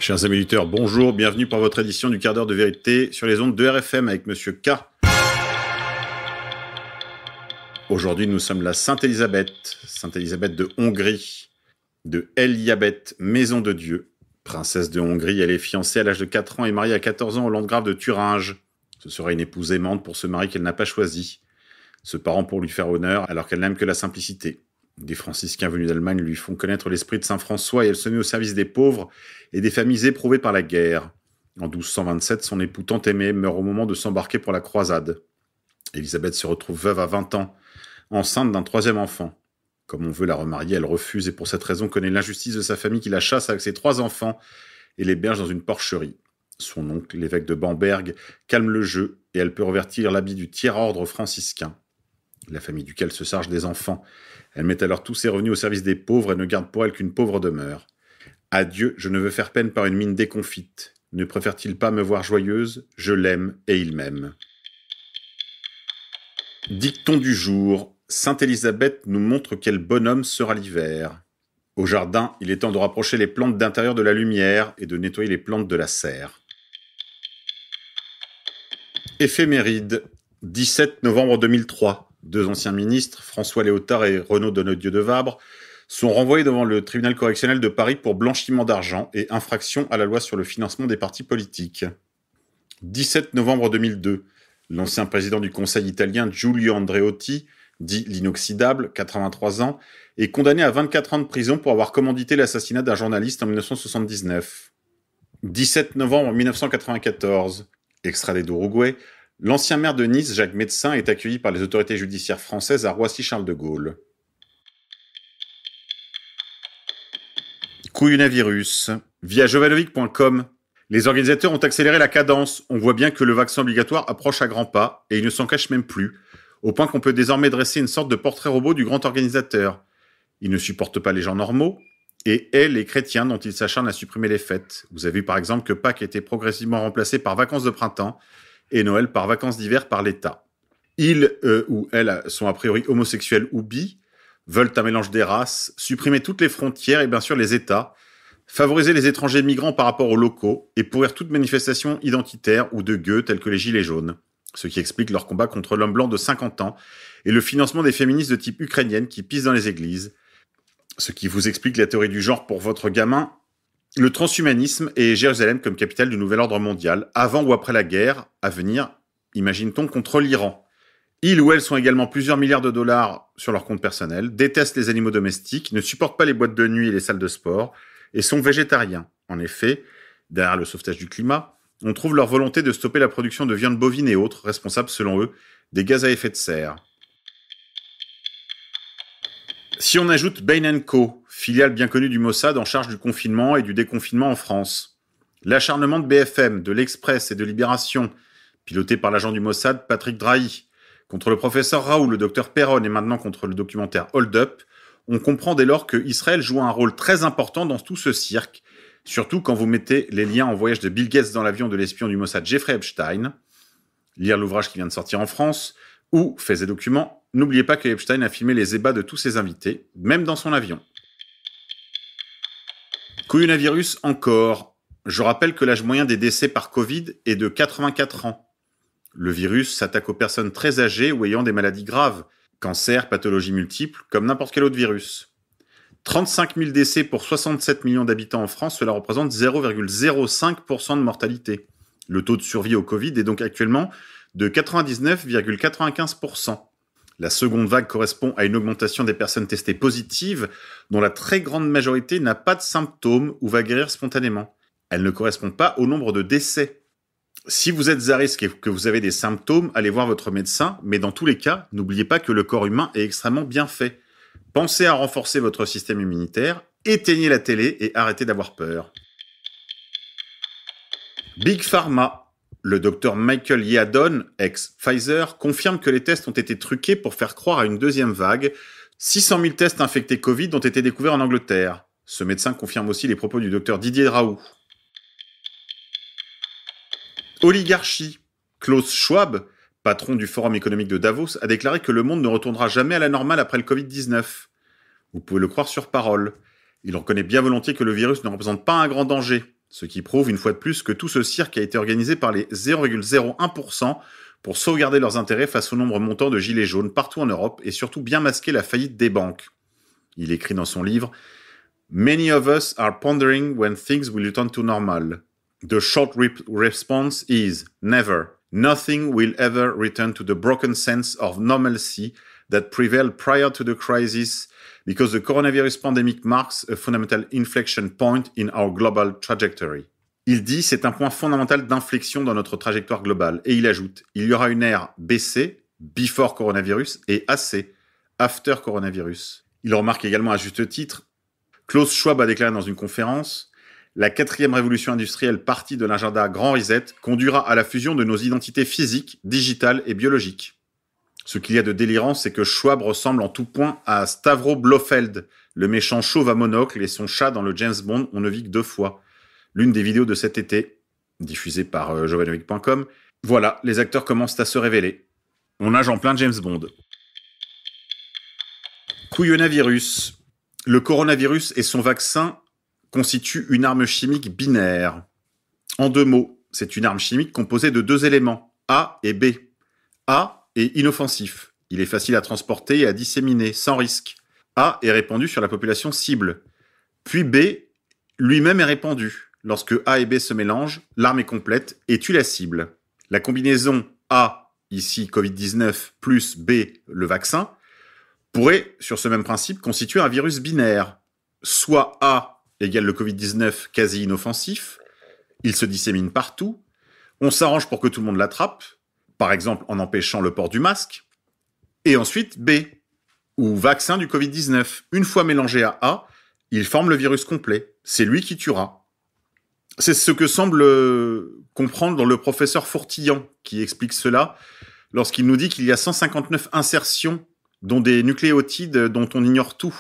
Chers amis auditeurs, bonjour, bienvenue pour votre édition du quart d'heure de vérité sur les ondes de RFM avec Monsieur K. Aujourd'hui, nous sommes la Sainte-Élisabeth de Hongrie, de Eljabeth, maison de Dieu. Princesse de Hongrie, elle est fiancée à l'âge de 4 ans et mariée à 14 ans au landgrave de Thuringe. Ce sera une épouse aimante pour ce mari qu'elle n'a pas choisi. Ce parent pour lui faire honneur alors qu'elle n'aime que la simplicité. Des franciscains venus d'Allemagne lui font connaître l'esprit de saint François et elle se met au service des pauvres et des familles éprouvées par la guerre. En 1227, son époux tant aimé meurt au moment de s'embarquer pour la croisade. Élisabeth se retrouve veuve à 20 ans, enceinte d'un 3e enfant. Comme on veut la remarier, elle refuse et pour cette raison connaît l'injustice de sa famille qui la chasse avec ses 3 enfants et l'héberge dans une porcherie. Son oncle, l'évêque de Bamberg, calme le jeu et elle peut revêtir l'habit du tiers-ordre franciscain. La famille duquel se charge des enfants. Elle met alors tous ses revenus au service des pauvres et ne garde pour elle qu'une pauvre demeure. Adieu, je ne veux faire peine par une mine déconfite. Ne préfère-t-il pas me voir joyeuse? Je l'aime et il m'aime. Dicton du jour. Sainte Élisabeth nous montre quel bonhomme sera l'hiver. Au jardin, il est temps de rapprocher les plantes d'intérieur de la lumière et de nettoyer les plantes de la serre. Éphéméride. 17 novembre 2003. 2 anciens ministres, François Léotard et Renaud Donnedieu de Vabre, sont renvoyés devant le tribunal correctionnel de Paris pour blanchiment d'argent et infraction à la loi sur le financement des partis politiques. 17 novembre 2002, l'ancien président du Conseil italien Giulio Andreotti, dit l'inoxydable, 83 ans, est condamné à 24 ans de prison pour avoir commandité l'assassinat d'un journaliste en 1979. 17 novembre 1994, extradé d'Uruguay, l'ancien maire de Nice, Jacques Médecin, est accueilli par les autorités judiciaires françaises à Roissy-Charles de Gaulle. Couillonavirus. Via jovanovic.com, les organisateurs ont accéléré la cadence. On voit bien que le vaccin obligatoire approche à grands pas, et il ne s'en cache même plus, au point qu'on peut désormais dresser une sorte de portrait robot du grand organisateur. Il ne supporte pas les gens normaux, et est les chrétiens dont il s'acharne à supprimer les fêtes. Vous avez vu par exemple que Pâques a été progressivement remplacé par vacances de printemps, et Noël par vacances d'hiver par l'État. Ils, ou elles, sont a priori homosexuels ou bi, veulent un mélange des races, supprimer toutes les frontières et bien sûr les États, favoriser les étrangers migrants par rapport aux locaux et pourrir toute manifestation identitaire ou de gueux tels que les Gilets jaunes, ce qui explique leur combat contre l'homme blanc de 50 ans et le financement des féministes de type ukrainienne qui pissent dans les églises, ce qui vous explique la théorie du genre pour votre gamin, le transhumanisme et Jérusalem comme capitale du nouvel ordre mondial, avant ou après la guerre à venir, imagine-t-on, contre l'Iran. Ils ou elles sont également plusieurs milliards de dollars sur leur compte personnel, détestent les animaux domestiques, ne supportent pas les boîtes de nuit et les salles de sport, et sont végétariens. En effet, derrière le sauvetage du climat, on trouve leur volonté de stopper la production de viande bovine et autres, responsables selon eux des gaz à effet de serre. Si on ajoute Bain & Co, filiale bien connue du Mossad en charge du confinement et du déconfinement en France, l'acharnement de BFM, de l'Express et de Libération, piloté par l'agent du Mossad Patrick Drahi, contre le professeur Raoult, le docteur Perron et maintenant contre le documentaire Hold Up, on comprend dès lors que Israël joue un rôle très important dans tout ce cirque, surtout quand vous mettez les liens en voyage de Bill Gates dans l'avion de l'espion du Mossad Jeffrey Epstein, lire l'ouvrage qui vient de sortir en France, ou Faits et documents. N'oubliez pas que Epstein a filmé les ébats de tous ses invités, même dans son avion. Couillonavirus encore. Je rappelle que l'âge moyen des décès par Covid est de 84 ans. Le virus s'attaque aux personnes très âgées ou ayant des maladies graves, cancer, pathologies multiples, comme n'importe quel autre virus. 35 000 décès pour 67 millions d'habitants en France, cela représente 0,05% de mortalité. Le taux de survie au Covid est donc actuellement de 99,95%. La seconde vague correspond à une augmentation des personnes testées positives, dont la très grande majorité n'a pas de symptômes ou va guérir spontanément. Elle ne correspond pas au nombre de décès. Si vous êtes à risque et que vous avez des symptômes, allez voir votre médecin, mais dans tous les cas, n'oubliez pas que le corps humain est extrêmement bien fait. Pensez à renforcer votre système immunitaire, éteignez la télé et arrêtez d'avoir peur. Big Pharma. Le docteur Michael Yeadon, ex-Pfizer, confirme que les tests ont été truqués pour faire croire à une deuxième vague. 600 000 tests infectés Covid ont été découverts en Angleterre. Ce médecin confirme aussi les propos du docteur Didier Raoult. Oligarchie. Klaus Schwab, patron du Forum économique de Davos, a déclaré que le monde ne retournera jamais à la normale après le Covid-19. Vous pouvez le croire sur parole. Il reconnaît bien volontiers que le virus ne représente pas un grand danger. Ce qui prouve une fois de plus que tout ce cirque a été organisé par les 0,01% pour sauvegarder leurs intérêts face au nombre montant de gilets jaunes partout en Europe et surtout bien masquer la faillite des banques. Il écrit dans son livre « Many of us are pondering when things will return to normal. The short response is never. Nothing will ever return to the broken sense of normalcy that prevailed prior to the crisis because the coronavirus pandemic marks a fundamental inflection point in our global trajectory. » Il dit « C'est un point fondamental d'inflexion dans notre trajectoire globale. » Et il ajoute « Il y aura une ère BC, before coronavirus, et AC, after coronavirus. » Il remarque également à juste titre, Klaus Schwab a déclaré dans une conférence « La 4e révolution industrielle partie de l'agenda Grand Reset conduira à la fusion de nos identités physiques, digitales et biologiques. » Ce qu'il y a de délirant, c'est que Schwab ressemble en tout point à Stavro Blofeld, le méchant chauve à monocle et son chat dans le James Bond On ne vit que 2 fois. L'une des vidéos de cet été, diffusée par jovanovic.com. Voilà, les acteurs commencent à se révéler. On nage en plein James Bond. Couillonavirus. Le coronavirus et son vaccin constituent une arme chimique binaire. En 2 mots, c'est une arme chimique composée de 2 éléments, A et B. A est inoffensif. Il est facile à transporter et à disséminer, sans risque. A est répandu sur la population cible. Puis B, lui-même est répandu. Lorsque A et B se mélangent, l'arme est complète et tue la cible. La combinaison A, ici Covid-19, plus B, le vaccin, pourrait, sur ce même principe, constituer un virus binaire. Soit A égale le Covid-19 quasi inoffensif, il se dissémine partout, on s'arrange pour que tout le monde l'attrape, par exemple en empêchant le port du masque, et ensuite B, ou vaccin du Covid-19. Une fois mélangé à A, il forme le virus complet. C'est lui qui tuera. C'est ce que semble comprendre le professeur Fourtillan, qui explique cela lorsqu'il nous dit qu'il y a 159 insertions, dont des nucléotides dont on ignore tout.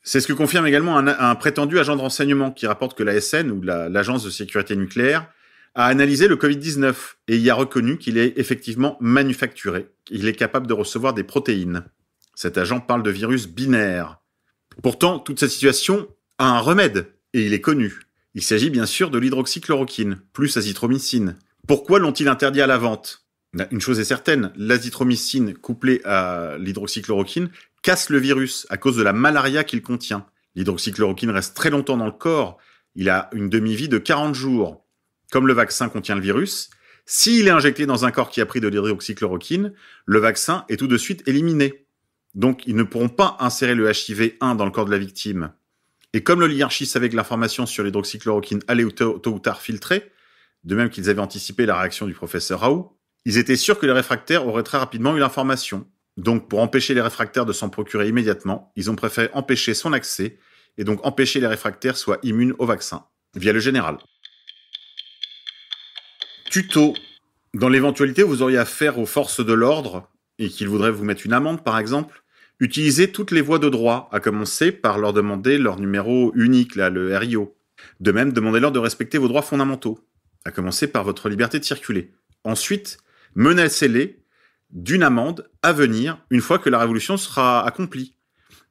C'est ce que confirme également un prétendu agent de renseignement qui rapporte que l'ASN, ou l'Agence de sécurité nucléaire, a analysé le Covid-19 et y a reconnu qu'il est effectivement manufacturé. Il est capable de recevoir des protéines. Cet agent parle de virus binaire. Pourtant, toute cette situation a un remède, et il est connu. Il s'agit bien sûr de l'hydroxychloroquine, plus azithromycine. Pourquoi l'ont-ils interdit à la vente ? Une chose est certaine, l'azithromycine couplée à l'hydroxychloroquine casse le virus à cause de la malaria qu'il contient. L'hydroxychloroquine reste très longtemps dans le corps, il a une demi-vie de 40 jours. Comme le vaccin contient le virus, s'il est injecté dans un corps qui a pris de l'hydroxychloroquine, le vaccin est tout de suite éliminé. Donc ils ne pourront pas insérer le HIV-1 dans le corps de la victime. Et comme l'oligarchie savait que l'information sur l'hydroxychloroquine allait tôt ou tard filtrer, de même qu'ils avaient anticipé la réaction du professeur Raoult, ils étaient sûrs que les réfractaires auraient très rapidement eu l'information. Donc pour empêcher les réfractaires de s'en procurer immédiatement, ils ont préféré empêcher son accès et donc empêcher les réfractaires soient immunes au vaccin, via le général. Tuto. Dans l'éventualité où vous auriez affaire aux forces de l'ordre et qu'ils voudraient vous mettre une amende par exemple, utilisez toutes les voies de droit, à commencer par leur demander leur numéro unique, le RIO. De même, demandez-leur de respecter vos droits fondamentaux, à commencer par votre liberté de circuler. Ensuite, menacez-les d'une amende à venir une fois que la révolution sera accomplie.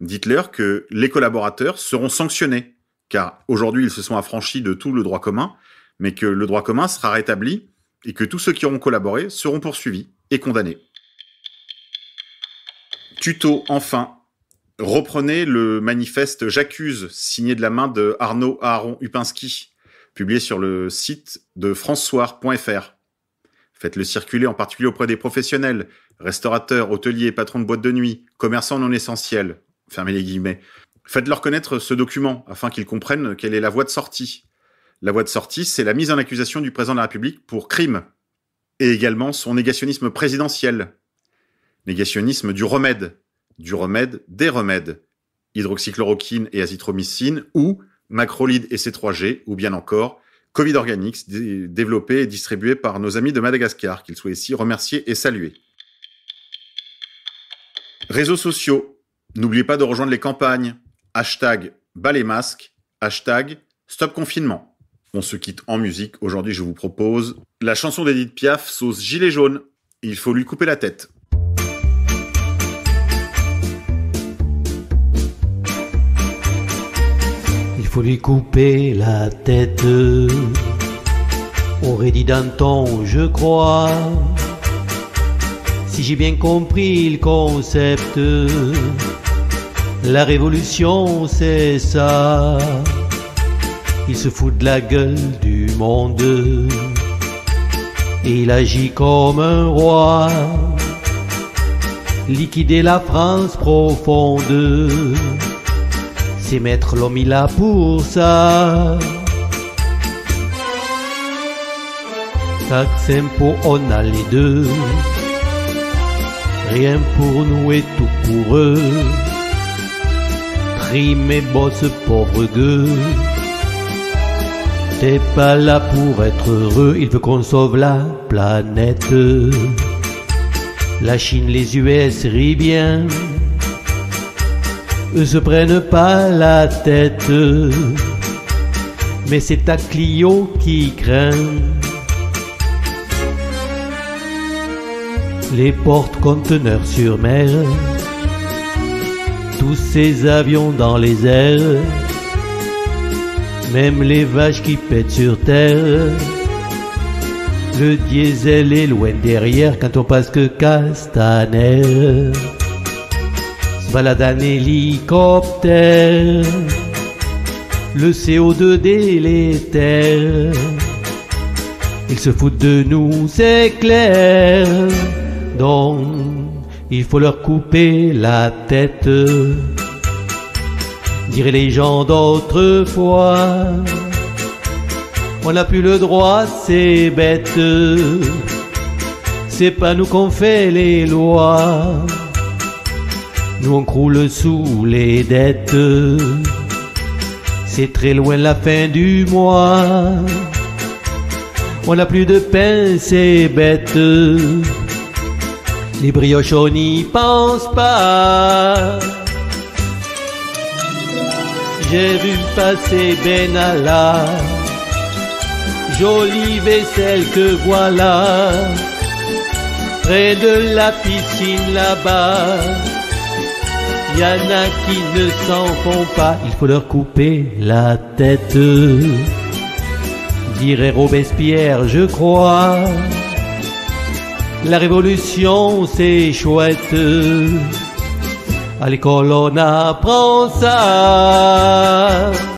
Dites-leur que les collaborateurs seront sanctionnés, car aujourd'hui ils se sont affranchis de tout le droit commun, mais que le droit commun sera rétabli et que tous ceux qui auront collaboré seront poursuivis et condamnés. Tuto, enfin. Reprenez le manifeste « J'accuse » signé de la main de Arnaud Aaron Upinski, publié sur le site de francesoir.fr. Faites-le circuler en particulier auprès des professionnels, restaurateurs, hôteliers, patrons de boîtes de nuit, commerçants non essentiels. Fermez les guillemets. Faites-leur connaître ce document afin qu'ils comprennent quelle est la voie de sortie. La voie de sortie, c'est la mise en accusation du président de la République pour crime. Et également son négationnisme présidentiel. Négationnisme du remède, des remèdes, hydroxychloroquine et azithromycine, ou macrolide et C3G, ou bien encore Covid Organics, développé et distribué par nos amis de Madagascar, qu'ils soient ici remerciés et salués. Réseaux sociaux. N'oubliez pas de rejoindre les campagnes. #BasLesMasques, #StopConfinement. On se quitte en musique. Aujourd'hui, je vous propose la chanson d'Edith Piaf, sauce gilet jaune. Il faut lui couper la tête. Il faut lui couper la tête. Aurait dit Danton, je crois, si j'ai bien compris le concept. La révolution, c'est ça. Il se fout de la gueule du monde et il agit comme un roi. Liquider la France profonde, c'est mettre l'homme il a pour ça. Taxes, impôts, on a les deux, rien pour nous et tout pour eux. Prime et bosse, pauvre gueux, t'es pas là pour être heureux. Il veut qu'on sauve la planète. La Chine, les US rient bien, eux se prennent pas la tête. Mais c'est ta Clio qui craint. Les porte-conteneurs sur mer, tous ces avions dans les airs, même les vaches qui pètent sur terre. Le diesel est loin derrière quand on passe que Castaner se balade en hélicoptère. Le CO2 délétère, ils se foutent de nous, c'est clair. Donc il faut leur couper la tête, diraient les gens d'autrefois. On n'a plus le droit, c'est bête, c'est pas nous qu'on fait les lois. Nous on croule sous les dettes, c'est très loin la fin du mois. On n'a plus de pain, c'est bête, les brioches on n'y pense pas. J'ai vu passer Benalla, jolie vaisselle que voilà, près de la piscine là-bas. Y'en a qui ne s'en font pas, il faut leur couper la tête, dirait Robespierre, je crois. La révolution c'est chouette, à l'école on apprend ça.